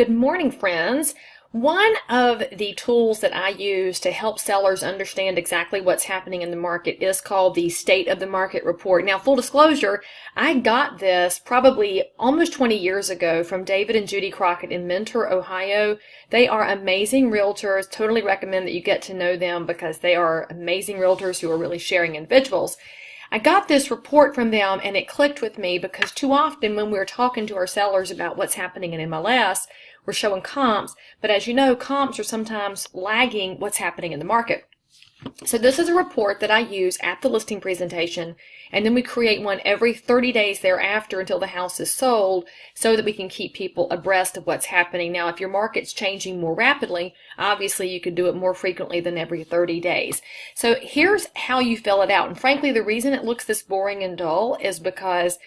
Good morning, friends. One of the tools that I use to help sellers understand exactly what's happening in the market is called the State of the Market Report. Now, full disclosure, I got this probably almost 20 years ago from David and Judy Crockett in Mentor, Ohio. They are amazing realtors. Totally recommend that you get to know them because they are amazing realtors who are really sharing individuals. I got this report from them and it clicked with me because too often when we're talking to our sellers about what's happening in MLS, we're showing comps, but as you know, comps are sometimes lagging what's happening in the market. So this is a report that I use at the listing presentation, and then we create one every 30 days thereafter until the house is sold so that we can keep people abreast of what's happening. Now, if your market's changing more rapidly, obviously you could do it more frequently than every 30 days. So here's how you fill it out. And frankly, the reason it looks this boring and dull is because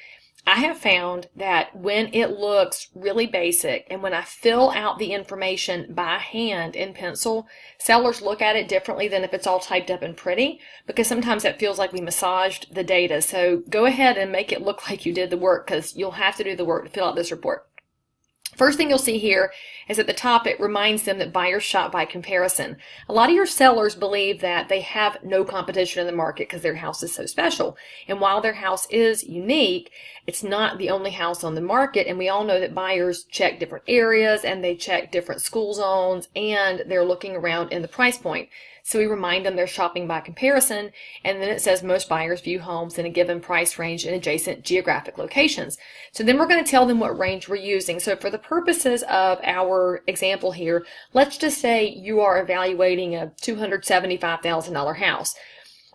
I have found that when it looks really basic and when I fill out the information by hand in pencil, sellers look at it differently than if it's all typed up and pretty, because sometimes it feels like we massaged the data. So go ahead and make it look like you did the work, because you'll have to do the work to fill out this report. First thing you'll see here is at the top it reminds them that buyers shop by comparison. A lot of your sellers believe that they have no competition in the market because their house is so special. And while their house is unique, it's not the only house on the market, and we all know that buyers check different areas and they check different school zones and they're looking around in the price point. So we remind them they're shopping by comparison, and then it says most buyers view homes in a given price range in adjacent geographic locations. So then we're going to tell them what range we're using. So for the purposes of our example here, let's just say you are evaluating a $275,000 house.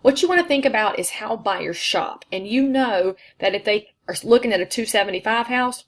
What you want to think about is how buyers shop, and you know that if they are looking at a $275,000 house,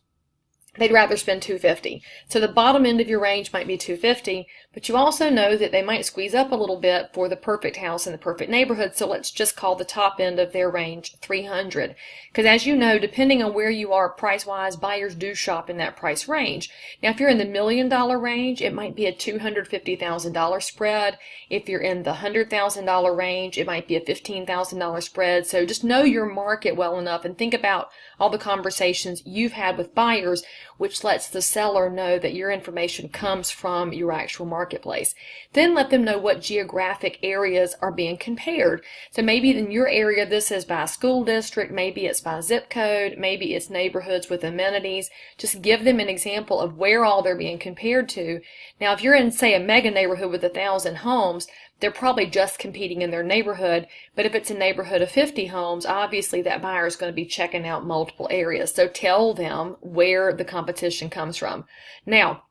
they'd rather spend $250,000. So the bottom end of your range might be $250,000, but you also know that they might squeeze up a little bit for the perfect house in the perfect neighborhood. So let's just call the top end of their range $300,000. Because as you know, depending on where you are price-wise, buyers do shop in that price range. Now, if you're in the $1 million range, it might be a $250,000 spread. If you're in the $100,000 range, it might be a $15,000 spread. So just know your market well enough and think about all the conversations you've had with buyers, which lets the seller know that your information comes from your actual marketplace. Then let them know what geographic areas are being compared. So maybe in your area this is by school district, maybe it's by zip code, maybe it's neighborhoods with amenities. Just give them an example of where all they're being compared to. Now, if you're in, say, a mega neighborhood with 1,000 homes, they're probably just competing in their neighborhood. But if it's a neighborhood of 50 homes, obviously that buyer is going to be checking out multiple areas. So tell them where the competition comes from. Now,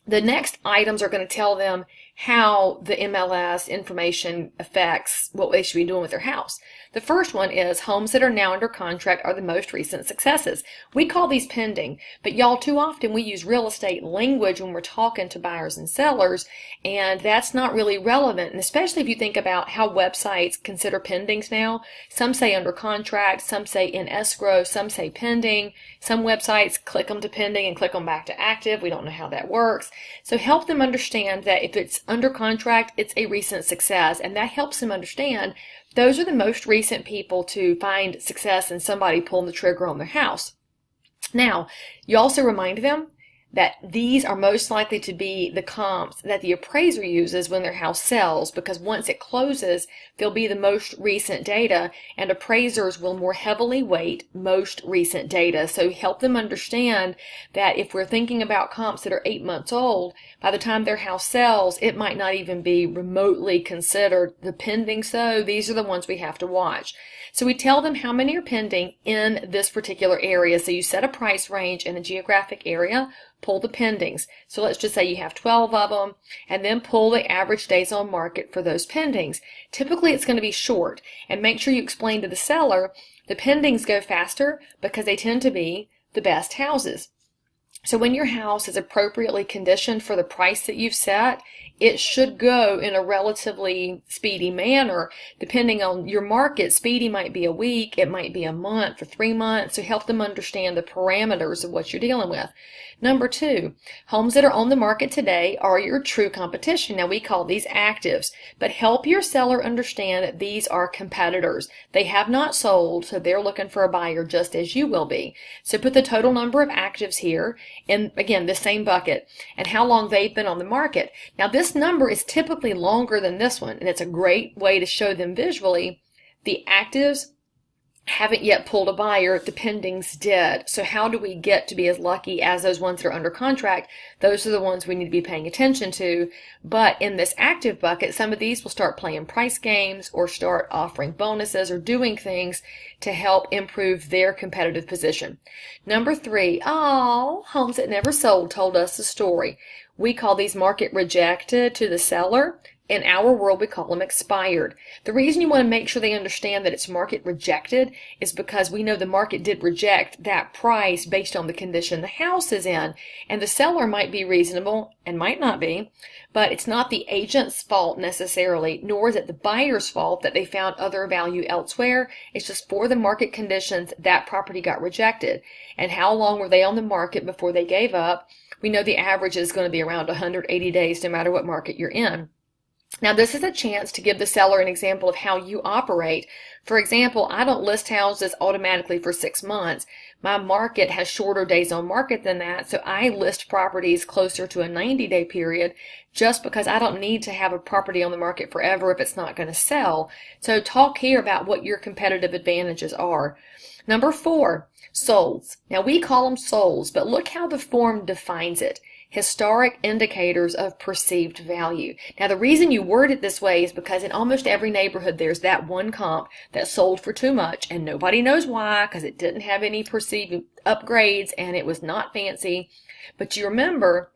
the next items are going to tell them how the MLS information affects what they should be doing with their house. The first one is homes that are now under contract are the most recent successes. We call these pending, but y'all, too often we use real estate language when we're talking to buyers and sellers, and that's not really relevant. And especially if you think about how websites consider pendings now. Some say under contract, some say in escrow, some say pending. Some websites click them to pending and click them back to active. We don't know how that works. So help them understand that if it's under contract, it's a recent success, and that helps them understand those are the most recent people to find success in somebody pulling the trigger on their house. Now, you also remind them that these are most likely to be the comps that the appraiser uses when their house sells, because once it closes, they'll be the most recent data, and appraisers will more heavily weight most recent data. So help them understand that if we're thinking about comps that are 8 months old, by the time their house sells, it might not even be remotely considered the pending. So these are the ones we have to watch. So we tell them how many are pending in this particular area. So you set a price range in a geographic area, pull the pendings. So let's just say you have 12 of them, and then pull the average days on market for those pendings. Typically it's going to be short, and make sure you explain to the seller the pendings go faster because they tend to be the best houses. So when your house is appropriately conditioned for the price that you've set, it should go in a relatively speedy manner. Depending on your market, speedy might be a week, it might be a month or 3 months. So help them understand the parameters of what you're dealing with. Number 2, homes that are on the market today are your true competition. Now we call these actives, but help your seller understand that these are competitors. They have not sold, so they're looking for a buyer just as you will be. So put the total number of actives here, in, again, the same bucket, and how long they've been on the market. Now, this number is typically longer than this one, and it's a great way to show them visually. The actives haven't yet pulled a buyer, the pendings did. So how do we get to be as lucky as those ones that are under contract? Those are the ones we need to be paying attention to. But in this active bucket, some of these will start playing price games or start offering bonuses or doing things to help improve their competitive position. Number 3, homes that never sold told us the story. We call these market rejected to the seller. In our world, we call them expired. The reason you want to make sure they understand that it's market rejected is because we know the market did reject that price based on the condition the house is in. And the seller might be reasonable and might not be, but it's not the agent's fault necessarily, nor is it the buyer's fault that they found other value elsewhere. It's just for the market conditions that property got rejected. And how long were they on the market before they gave up? We know the average is going to be around 180 days no matter what market you're in. Now, this is a chance to give the seller an example of how you operate. For example, I don't list houses automatically for 6 months. My market has shorter days on market than that, so I list properties closer to a 90-day period just because I don't need to have a property on the market forever if it's not going to sell. So talk here about what your competitive advantages are. Number 4, solds. Now, we call them solds, but look how the form defines it. Historic indicators of perceived value. Now, the reason you word it this way is because in almost every neighborhood there's that one comp that sold for too much, and nobody knows why, because it didn't have any perceived upgrades and it was not fancy. But you remember,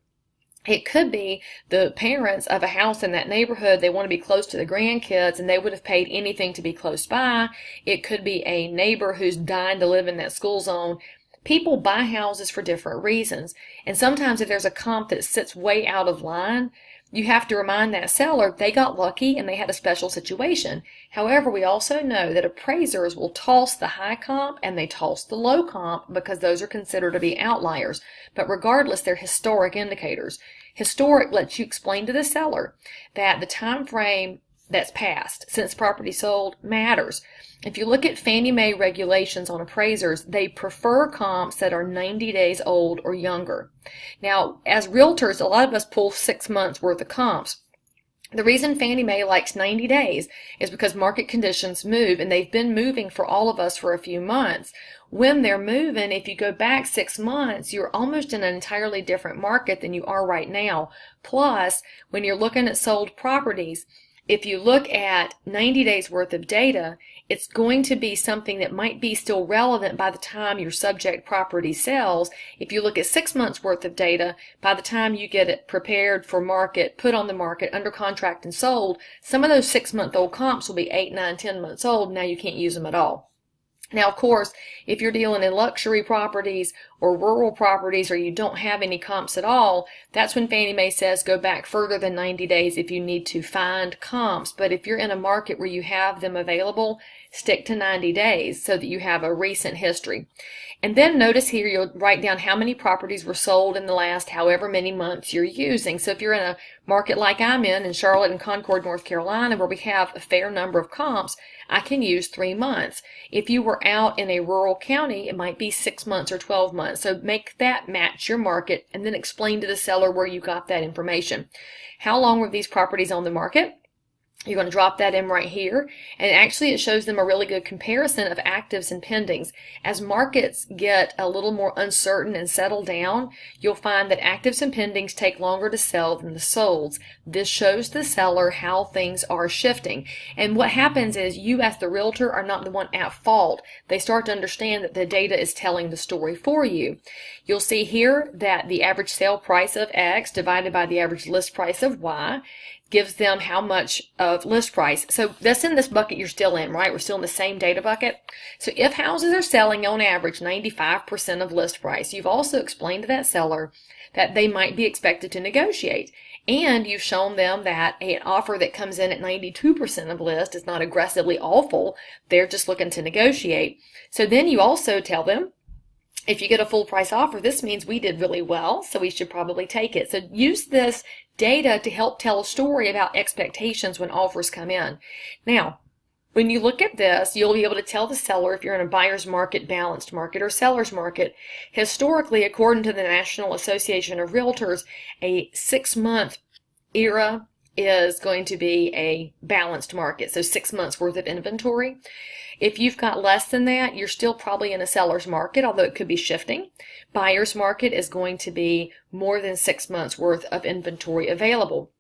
it could be the parents of a house in that neighborhood, they want to be close to the grandkids and they would have paid anything to be close by. It could be a neighbor who's dying to live in that school zone. People buy houses for different reasons, and sometimes if there's a comp that sits way out of line, you have to remind that seller they got lucky and they had a special situation. However, we also know that appraisers will toss the high comp and they toss the low comp because those are considered to be outliers. But regardless, they're historic indicators. Historic lets you explain to the seller that the time frame that's passed since property sold matters. If you look at Fannie Mae regulations on appraisers, they prefer comps that are 90 days old or younger. Now, as realtors, a lot of us pull 6 months worth of comps. The reason Fannie Mae likes 90 days is because market conditions move, and they've been moving for all of us for a few months. When they're moving, if you go back 6 months, you're almost in an entirely different market than you are right now. Plus, when you're looking at sold properties, if you look at 90 days worth of data, it's going to be something that might be still relevant by the time your subject property sells. If you look at 6 months worth of data, by the time you get it prepared for market, put on the market, under contract and sold, some of those 6-month-old comps will be 8, 9, 10 months old. Now you can't use them at all. Now, of course, if you're dealing in luxury properties or rural properties or you don't have any comps at all, that's when Fannie Mae says go back further than 90 days if you need to find comps. But if you're in a market where you have them available, stick to 90 days so that you have a recent history. And then notice here you'll write down how many properties were sold in the last however many months you're using. So if you're in a market like I'm in Charlotte and Concord, North Carolina, where we have a fair number of comps, I can use 3 months. If you were out in a rural county, it might be 6 months or 12 months. So make that match your market and then explain to the seller where you got that information. How long were these properties on the market? You're going to drop that in right here, and actually it shows them a really good comparison of actives and pendings. As markets get a little more uncertain and settle down, you'll find that actives and pendings take longer to sell than the solds. This shows the seller how things are shifting. And what happens is you as the realtor are not the one at fault. They start to understand that the data is telling the story for you. You'll see here that the average sale price of X divided by the average list price of Y gives them how much of list price. So that's in this bucket you're still in, right? We're still in the same data bucket. So if houses are selling on average 95% of list price, you've also explained to that seller that they might be expected to negotiate. And you've shown them that an offer that comes in at 92% of list is not aggressively awful. They're just looking to negotiate. So then you also tell them, if you get a full price offer, this means we did really well, so we should probably take it. So use this data to help tell a story about expectations when offers come in. Now, When you look at this, you'll be able to tell the seller if you're in a buyer's market, balanced market, or seller's market. Historically, according to the National Association of Realtors, a 6-month era is going to be a balanced market, so 6 months worth of inventory. If you've got less than that, you're still probably in a seller's market, although it could be shifting. Buyer's market is going to be more than 6 months worth of inventory available.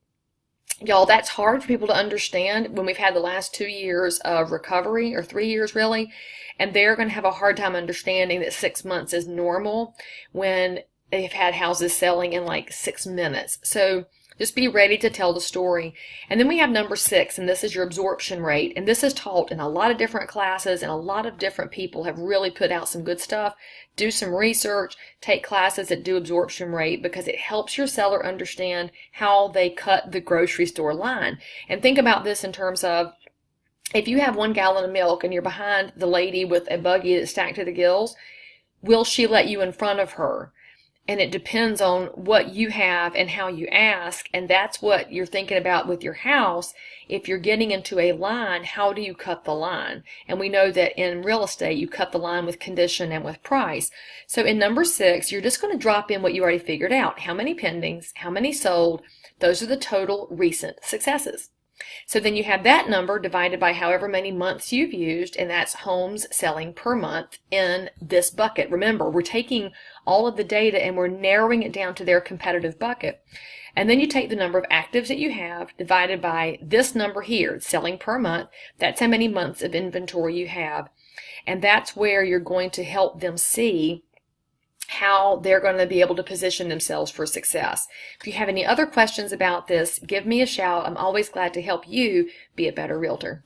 Y'all, that's hard for people to understand when we've had the last 2 years of recovery, or 3 years really, and they're going to have a hard time understanding that 6 months is normal when they've had houses selling in like 6 minutes. So just be ready to tell the story. And then we have number 6, and this is your absorption rate. And this is taught in a lot of different classes, and a lot of different people have really put out some good stuff. Do some research, take classes that do absorption rate, because it helps your seller understand how they cut the grocery store line. And think about this in terms of, if you have 1 gallon of milk and you're behind the lady with a buggy that's stacked to the gills, will she let you in front of her? And it depends on what you have and how you ask, and that's what you're thinking about with your house. If you're getting into a line, how do you cut the line? And we know that in real estate, you cut the line with condition and with price. So in number 6, you're just going to drop in what you already figured out. How many pendings, how many sold, those are the total recent successes. So then you have that number divided by however many months you've used, and that's homes selling per month in this bucket. Remember, we're taking all of the data and we're narrowing it down to their competitive bucket. And then you take the number of actives that you have divided by this number here, selling per month. That's how many months of inventory you have. And that's where you're going to help them see how they're going to be able to position themselves for success. If you have any other questions about this, give me a shout. I'm always glad to help you be a better realtor.